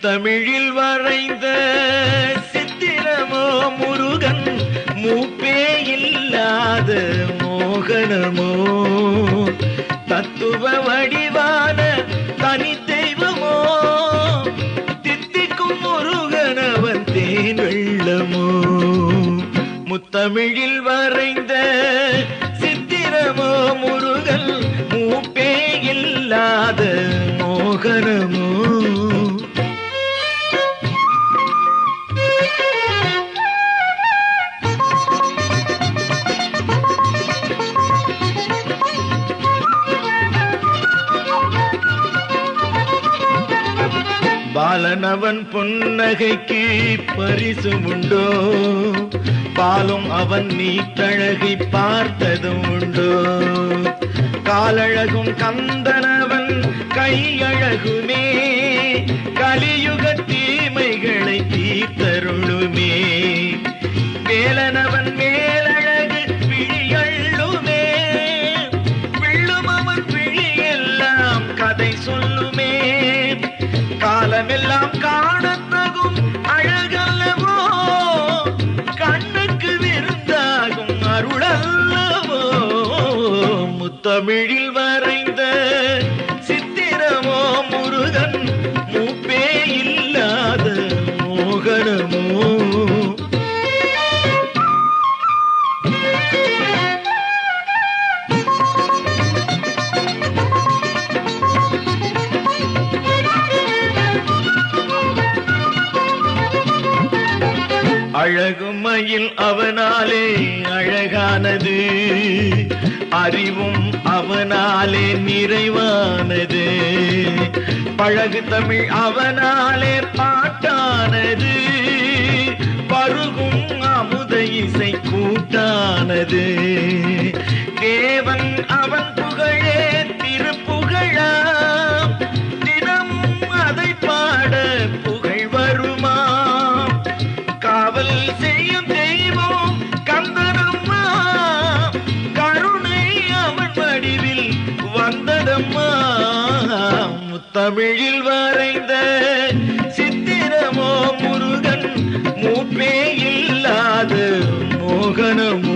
முத்தமிழில் வரைந்த சித்திரமோ முருகன், மூப்பே இல்லாத மோகனமோ, தத்துவ வடிவான தனி தெய்வமோ, தித்திக்கும் முருகனவன் தேன் வெள்ளமோ. முத்தமிழில் வரைந்த சித்திரமோ முருகன், மூப்பே இல்லாத மோகனமோ. பாலனவன் புன்னகைக்கு பரிசும் உண்டோ, பாலும் அவன் நீத்தழகை பார்த்ததும் உண்டோ. காலழகும் கந்தனவன் கையழகுமே, கலியுக தீமைகளை தீர்த்தருளுமே. வேலனவன் மேலழகு விழியள்ளுமே, விள்ளும் அவன் விழியெல்லாம் கதை சொல்லுமே. காலமெல்லாம் காணத்தகும் அழகல்லவோ, கண்ணுக்கு விருந்தாகும் அருளல்லவோ. முத்தமிழில் வரைந்த சித்திரமோ முருகன், மூப்பே இல்லாத மோகனமோ. அழகுமயில் அவனாலே அழகானது, அறிவும் அவனாலே நிறைவானது. பழகு தமிழ் அவனாலே பாட்டானது, பருகும் அமுத இசை கூட்டானது. தேவன் அவன் புகழே திருப்புகழாம், தினமும் அதை பாட புகழ் வருமா. காவல் செய்யும் தெய்வம் கந்தனம்மா, கருணை அவன் வடிவில் வந்ததம்மா. முத்தமிழில் வரைந்த சித்திரமோ முருகன், மூப்பே இல்லாத மோகனமோ.